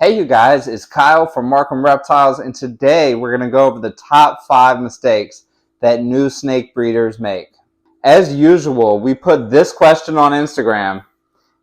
Hey you guys, it's Kyle from Markham Reptiles, and today we're going to go over the top 5 mistakes that new snake breeders make. As usual, we put this question on Instagram,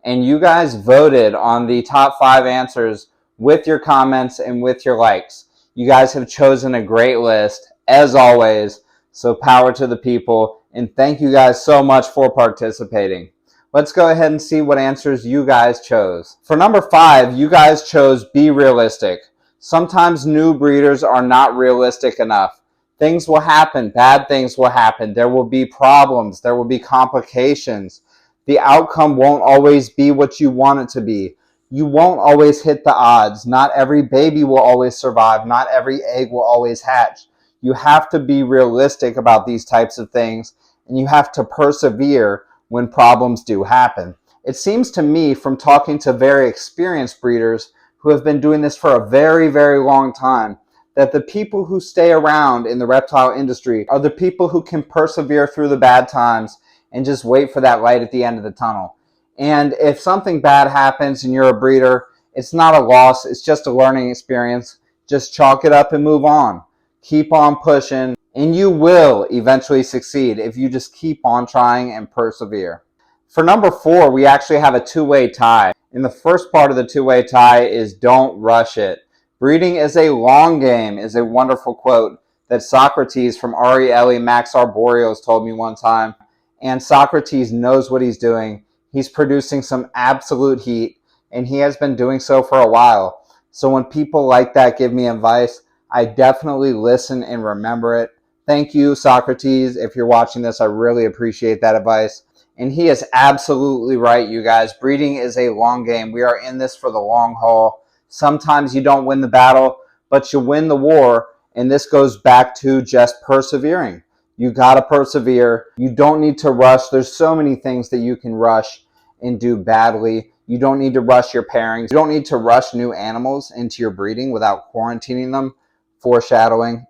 and you guys voted on the top 5 answers with your comments and with your likes. You guys have chosen a great list, as always, so power to the people, and thank you guys so much for participating. Let's go ahead and see what answers you guys chose. For number 5, you guys chose be realistic. Sometimes new breeders are not realistic enough. Things will happen. Bad things will happen. There will be problems. There will be complications. The outcome won't always be what you want it to be. You won't always hit the odds. Not every baby will always survive. Not every egg will always hatch. You have to be realistic about these types of things, and you have to persevere when problems do happen. It seems to me, from talking to very experienced breeders who have been doing this for a very, very long time, that the people who stay around in the reptile industry are the people who can persevere through the bad times and just wait for that light at the end of the tunnel. And if something bad happens and you're a breeder, it's not a loss, it's just a learning experience. Just chalk it up and move on. Keep on pushing. And you will eventually succeed if you just keep on trying and persevere. For number 4, we actually have a two-way tie. And the first part of the two-way tie is don't rush it. Breeding is a long game is a wonderful quote that Socrates from Ariely Max Arboreals told me one time. And Socrates knows what he's doing. He's producing some absolute heat, and he has been doing so for a while. So when people like that give me advice, I definitely listen and remember it. Thank you, Socrates. If you're watching this, I really appreciate that advice. And he is absolutely right, you guys. Breeding is a long game. We are in this for the long haul. Sometimes you don't win the battle, but you win the war. And this goes back to just persevering. You got to persevere. You don't need to rush. There's so many things that you can rush and do badly. You don't need to rush your pairings. You don't need to rush new animals into your breeding without quarantining them. Foreshadowing.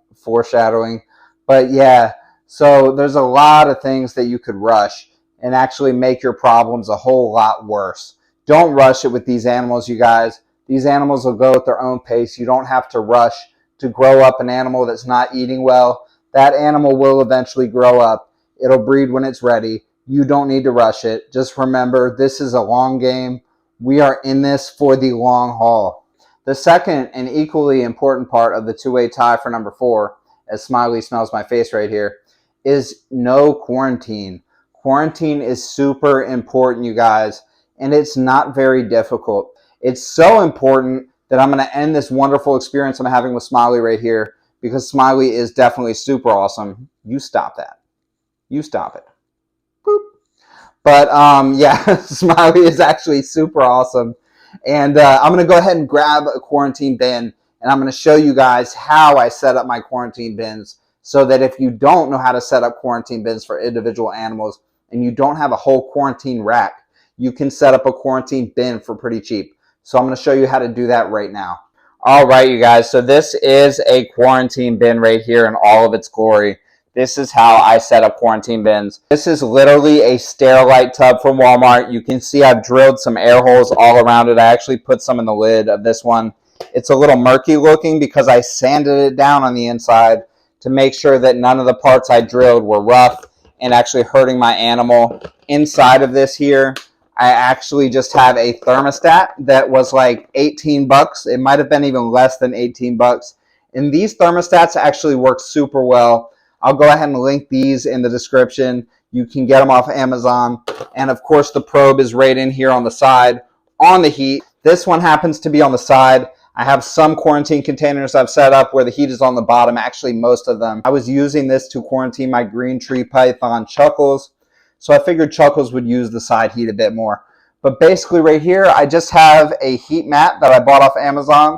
But yeah, so there's a lot of things that you could rush and actually make your problems a whole lot worse. Don't rush it with these animals, you guys. These animals will go at their own pace. You don't have to rush to grow up an animal that's not eating well. That animal will eventually grow up. It'll breed when it's ready. You don't need to rush it. Just remember, this is a long game. We are in this for the long haul. The second and equally important part of the two-way tie for number 4, as Smiley smells my face right here, is no quarantine. Quarantine is super important, you guys, and it's not very difficult. It's so important that I'm going to end this wonderful experience I'm having with Smiley right here, because Smiley is definitely super awesome. You stop that. You stop it. Boop. But yeah, Smiley is actually super awesome. And I'm going to go ahead and grab a quarantine bin, and I'm going to show you guys how I set up my quarantine bins, so that if you don't know how to set up quarantine bins for individual animals and you don't have a whole quarantine rack, you can set up a quarantine bin for pretty cheap. So I'm going to show you how to do that right now. All right, you guys. So this is a quarantine bin right here in all of its glory. This is how I set up quarantine bins. This is literally a Sterilite tub from Walmart. You can see I've drilled some air holes all around it. I actually put some in the lid of this one. It's a little murky looking because I sanded it down on the inside to make sure that none of the parts I drilled were rough and actually hurting my animal. Inside of this here, I actually just have a thermostat that was like 18 bucks. It might have been even less than 18 bucks. And these thermostats actually work super well. I'll go ahead and link these in the description. You can get them off Amazon. And of course, the probe is right in here on the side on the heat. This one happens to be on the side. I have some quarantine containers I've set up where the heat is on the bottom, actually most of them. I was using this to quarantine my green tree python Chuckles. So I figured Chuckles would use the side heat a bit more. But basically right here, I just have a heat mat that I bought off Amazon.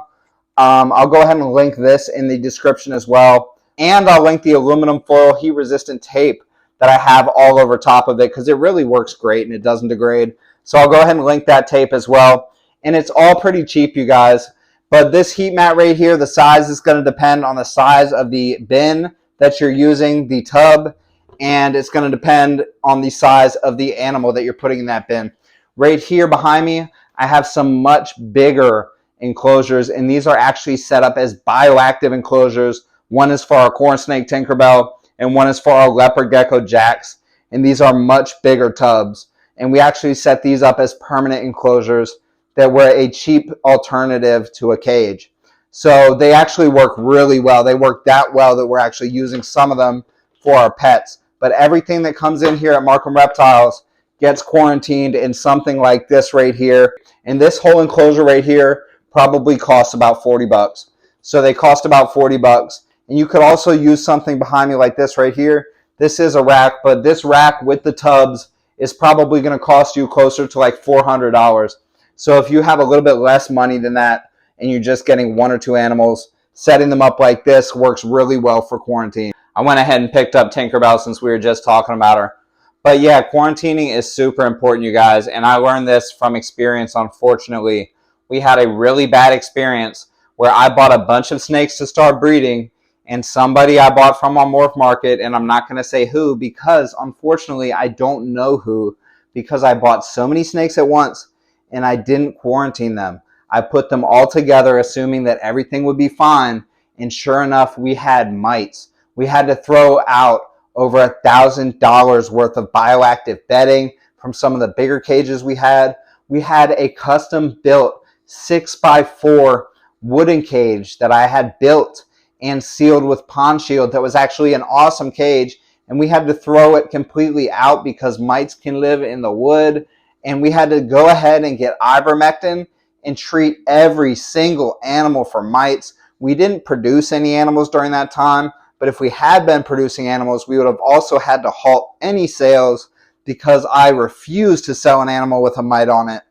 I'll go ahead and link this in the description as well. And I'll link the aluminum foil heat resistant tape that I have all over top of it, because it really works great and it doesn't degrade. So I'll go ahead and link that tape as well. And it's all pretty cheap, you guys. But this heat mat right here, the size is going to depend on the size of the bin that you're using, the tub, and it's going to depend on the size of the animal that you're putting in that bin. Right here behind me, I have some much bigger enclosures, and these are actually set up as bioactive enclosures. One is for our corn snake Tinkerbell, and one is for our leopard gecko Jax, and these are much bigger tubs. And we actually set these up as permanent enclosures that were a cheap alternative to a cage. So they actually work really well. They work that well that we're actually using some of them for our pets. But everything that comes in here at Markham Reptiles gets quarantined in something like this right here. And this whole enclosure right here probably costs about 40 bucks. So they cost about 40 bucks. And you could also use something behind me like this right here. This is a rack, but this rack with the tubs is probably going to cost you closer to like $400. So if you have a little bit less money than that and you're just getting one or two animals, setting them up like this works really well for quarantine. I went ahead and picked up Tinkerbell since we were just talking about her. But yeah, quarantining is super important, you guys, and I learned this from experience, unfortunately. We had a really bad experience where I bought a bunch of snakes to start breeding, and somebody I bought from on Morph Market, and I'm not going to say who because, unfortunately, I don't know who, because I bought so many snakes at once, and I didn't quarantine them. I put them all together assuming that everything would be fine, and sure enough, we had mites. We had to throw out over $1,000 worth of bioactive bedding from some of the bigger cages we had. We had a custom built 6x4 wooden cage that I had built and sealed with pond shield that was actually an awesome cage, and we had to throw it completely out because mites can live in the wood, and we had to go ahead and get ivermectin and treat every single animal for mites. We didn't produce any animals during that time, but if we had been producing animals, we would have also had to halt any sales because I refused to sell an animal with a mite on it.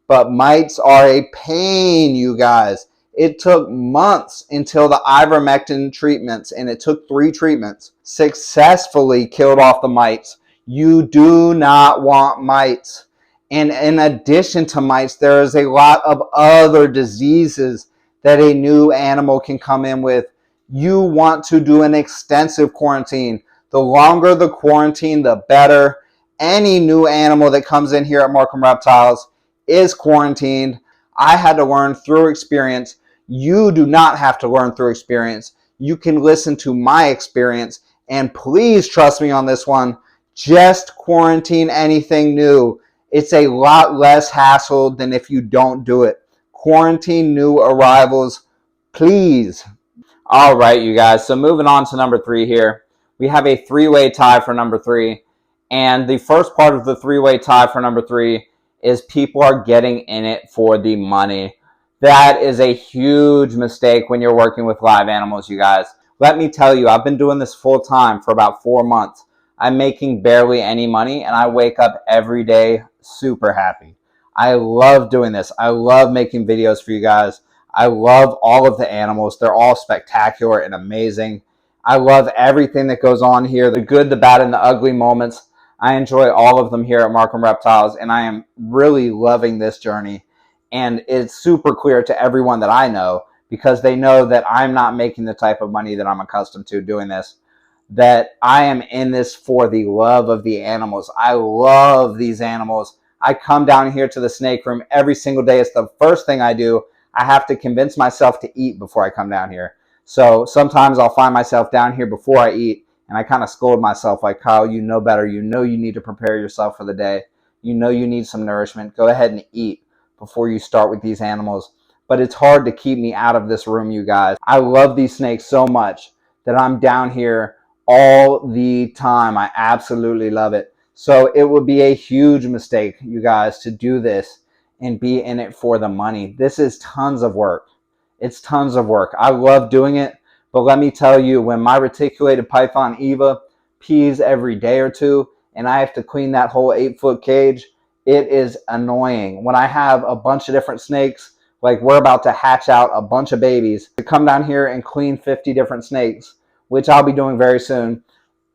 But mites are a pain, you guys. It took months until the ivermectin treatments, and it took 3 treatments, successfully killed off the mites. You do not want mites. And in addition to mites, there is a lot of other diseases that a new animal can come in with. You want to do an extensive quarantine. The longer the quarantine, the better. Any new animal that comes in here at Markham Reptiles is quarantined. I had to learn through experience. You do not have to learn through experience. You can listen to my experience, and please trust me on this one. Just quarantine anything new. It's a lot less hassle than if you don't do it. Quarantine new arrivals, please. All right, you guys. So moving on to number 3 here. We have a 3-way tie for number 3. And the first part of the 3-way tie for number 3 is people are getting in it for the money. That is a huge mistake when you're working with live animals, you guys. Let me tell you, I've been doing this full time for about 4 months. I'm making barely any money, and I wake up every day super happy. I love doing this. I love making videos for you guys. I love all of the animals. They're all spectacular and amazing. I love everything that goes on here, the good, the bad, and the ugly moments. I enjoy all of them here at Markham Reptiles, and I am really loving this journey. And it's super clear to everyone that I know, because they know that I'm not making the type of money that I'm accustomed to doing this, that I am in this for the love of the animals. I love these animals. I come down here to the snake room every single day. It's the first thing I do. I have to convince myself to eat before I come down here. So sometimes I'll find myself down here before I eat, and I kind of scold myself like, Kyle, you know better. You know you need to prepare yourself for the day. You know you need some nourishment. Go ahead and eat before you start with these animals. But it's hard to keep me out of this room, you guys. I love these snakes so much that I'm down here all the time. I absolutely love it. So it would be a huge mistake, you guys, to do this and be in it for the money. This is tons of work. It's tons of work. I love doing it, but let me tell you, when my reticulated python Eva pees every day or two and I have to clean that whole 8-foot cage, it is annoying. When I have a bunch of different snakes, like we're about to hatch out a bunch of babies, to come down here and clean 50 different snakes, which I'll be doing very soon,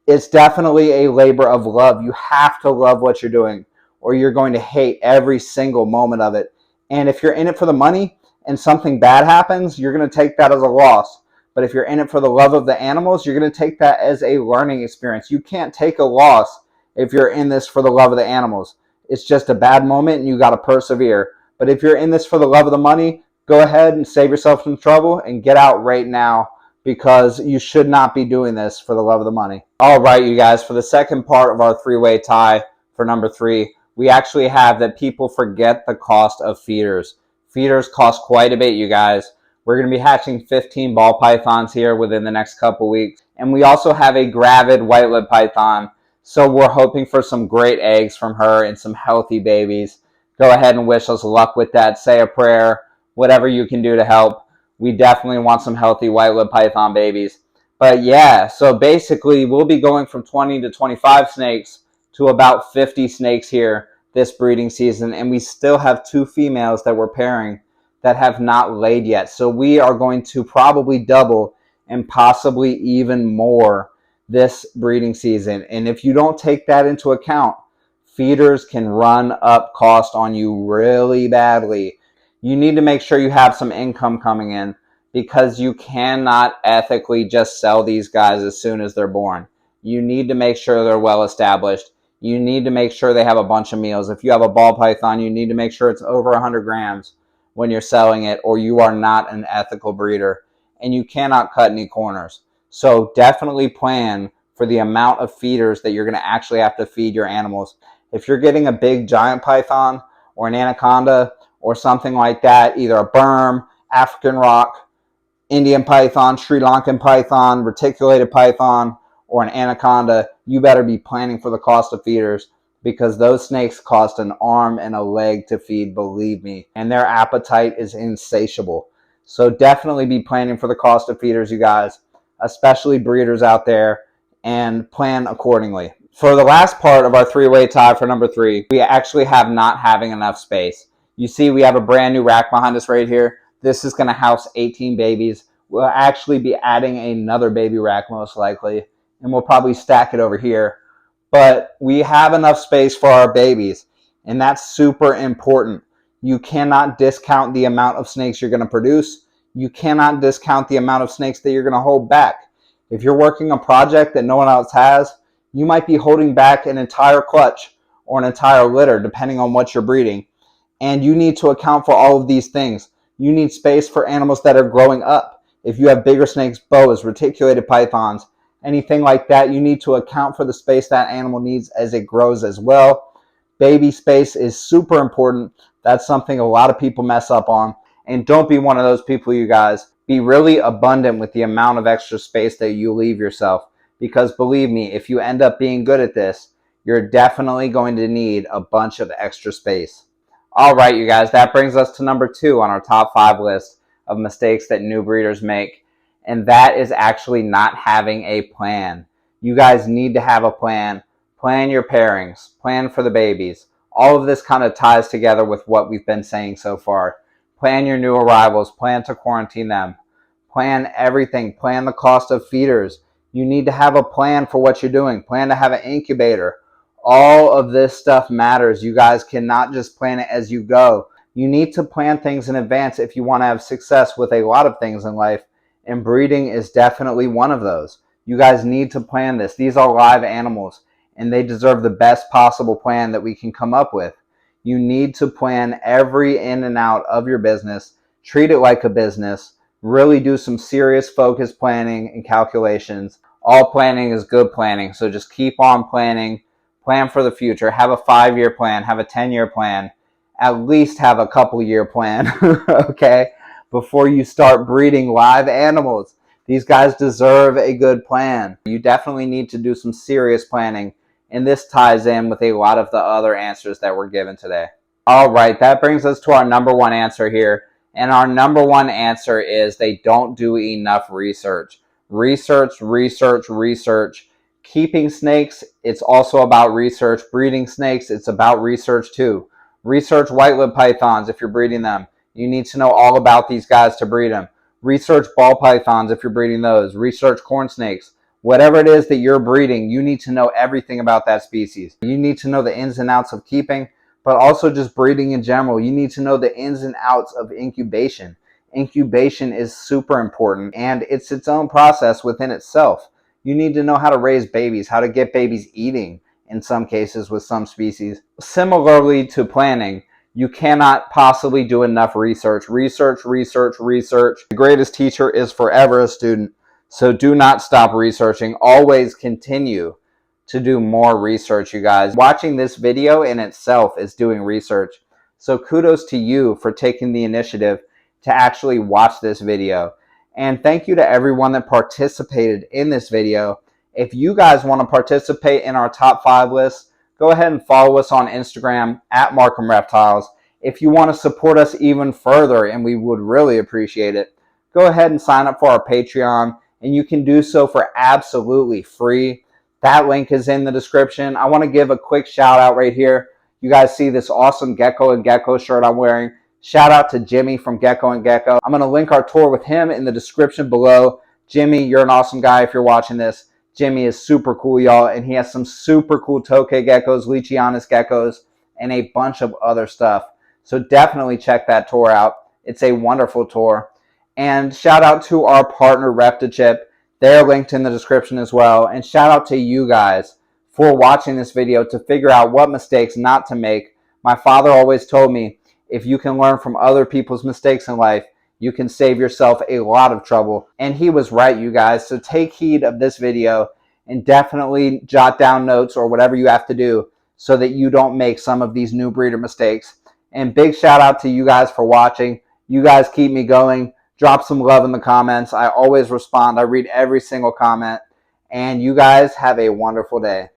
it's definitely a labor of love. You have to love what you're doing, or you're going to hate every single moment of it. And if you're in it for the money and something bad happens, you're going to take that as a loss. But if you're in it for the love of the animals, you're going to take that as a learning experience. You can't take a loss if you're in this for the love of the animals. It's just a bad moment and you got to persevere. But if you're in this for the love of the money, go ahead and save yourself some trouble and get out right now, because you should not be doing this for the love of the money. All right, you guys, for the second part of our three-way tie for number 3, we actually have that people forget the cost of feeders. Feeders cost quite a bit, you guys. We're going to be hatching 15 ball pythons here within the next couple weeks. And we also have a gravid white-lipped python. So we're hoping for some great eggs from her and some healthy babies. Go ahead and wish us luck with that. Say a prayer, whatever you can do to help. We definitely want some healthy white-lipped python babies. But yeah, so basically we'll be going from 20 to 25 snakes to about 50 snakes here this breeding season. And we still have 2 females that we're pairing that have not laid yet. So we are going to probably double and possibly even more this breeding season. And if you don't take that into account, feeders can run up cost on you really badly. You need to make sure you have some income coming in, because you cannot ethically just sell these guys as soon as they're born. You need to make sure they're well established. You need to make sure they have a bunch of meals. If you have a ball python, you need to make sure it's over 100 grams when you're selling it, or you are not an ethical breeder, and you cannot cut any corners. So definitely plan for the amount of feeders that you're going to actually have to feed your animals. If you're getting a big giant python or an anaconda or something like that, either a berm, African rock, Indian python, Sri Lankan python, reticulated python, or an anaconda, you better be planning for the cost of feeders, because those snakes cost an arm and a leg to feed, believe me, and their appetite is insatiable. So definitely be planning for the cost of feeders, you guys, especially breeders out there, and plan accordingly. For the last part of our three-way tie for number 3, we actually have not having enough space. You see, we have a brand new rack behind us right here. This is going to house 18 babies. We'll actually be adding another baby rack most likely, and we'll probably stack it over here. But we have enough space for our babies, and that's super important. You cannot discount the amount of snakes you're going to produce. You cannot discount the amount of snakes that you're going to hold back. If you're working a project that no one else has, you might be holding back an entire clutch or an entire litter, depending on what you're breeding. And you need to account for all of these things. You need space for animals that are growing up. If you have bigger snakes, boas, reticulated pythons, anything like that, you need to account for the space that animal needs as it grows as well. Baby space is super important. That's something a lot of people mess up on. And don't be one of those people, you guys. Be really abundant with the amount of extra space that you leave yourself. Because believe me, if you end up being good at this, you're definitely going to need a bunch of extra space. All right, you guys, that brings us to number 2 on our top 5 list of mistakes that new breeders make. And that is actually not having a plan. You guys need to have a plan. Plan your pairings. Plan for the babies. All of this kind of ties together with what we've been saying so far. Plan your new arrivals. Plan to quarantine them. Plan everything. Plan the cost of feeders. You need to have a plan for what you're doing. Plan to have an incubator. All of this stuff matters. You guys cannot just plan it as you go. You need to plan things in advance if you want to have success with a lot of things in life. And breeding is definitely one of those. You guys need to plan this. These are live animals, and they deserve the best possible plan that we can come up with. You need to plan every in and out of your business. Treat it like a business. Really do some serious focused planning and calculations. All planning is good planning, so just keep on planning. Plan for the future. Have a 5-year plan. Have a 10-year plan. At least have a couple-year plan, okay? Before you start breeding live animals. These guys deserve a good plan. You definitely need to do some serious planning, and this ties in with a lot of the other answers that were given today. All right, that brings us to our number 1 answer here, and our number 1 answer is they don't do enough research. Research, research, research. Keeping snakes, it's also about research. Breeding snakes, it's about research too. Research white-lipped pythons if you're breeding them. You need to know all about these guys to breed them. Research ball pythons if you're breeding those. Research corn snakes. Whatever it is that you're breeding, you need to know everything about that species. You need to know the ins and outs of keeping, but also just breeding in general. You need to know the ins and outs of incubation. Incubation is super important, and it's its own process within itself. You need to know how to raise babies, how to get babies eating in some cases with some species. Similarly to planning, You cannot possibly do enough research. Research, research, research. The greatest teacher is forever a student. So do not stop researching. Always continue to do more research, you guys. Watching this video in itself is doing research. So kudos to you for taking the initiative to actually watch this video. And thank you to everyone that participated in this video. If you guys want to participate in our top 5 list, go ahead and follow us on Instagram at Markham Reptiles. If you want to support us even further, and we would really appreciate it, go ahead and sign up for our Patreon, and you can do so for absolutely free. That link is in the description. I want to give a quick shout out right here. You guys see this awesome Gecko and Gecko shirt I'm wearing. Shout out to Jimmy from Gecko and Gecko. I'm going to link our tour with him in the description below. Jimmy, you're an awesome guy if you're watching this. Jimmy is super cool, y'all, and he has some super cool tokay geckos, Leachianus geckos, and a bunch of other stuff. So definitely check that tour out. It's a wonderful tour. And shout out to our partner, Reptiles. They're linked in the description as well. And shout out to you guys for watching this video to figure out what mistakes not to make. My father always told me, if you can learn from other people's mistakes in life, you can save yourself a lot of trouble. And he was right, you guys. So take heed of this video and definitely jot down notes or whatever you have to do so that you don't make some of these new breeder mistakes. And big shout out to you guys for watching. You guys keep me going. Drop some love in the comments. I always respond. I read every single comment. And you guys have a wonderful day.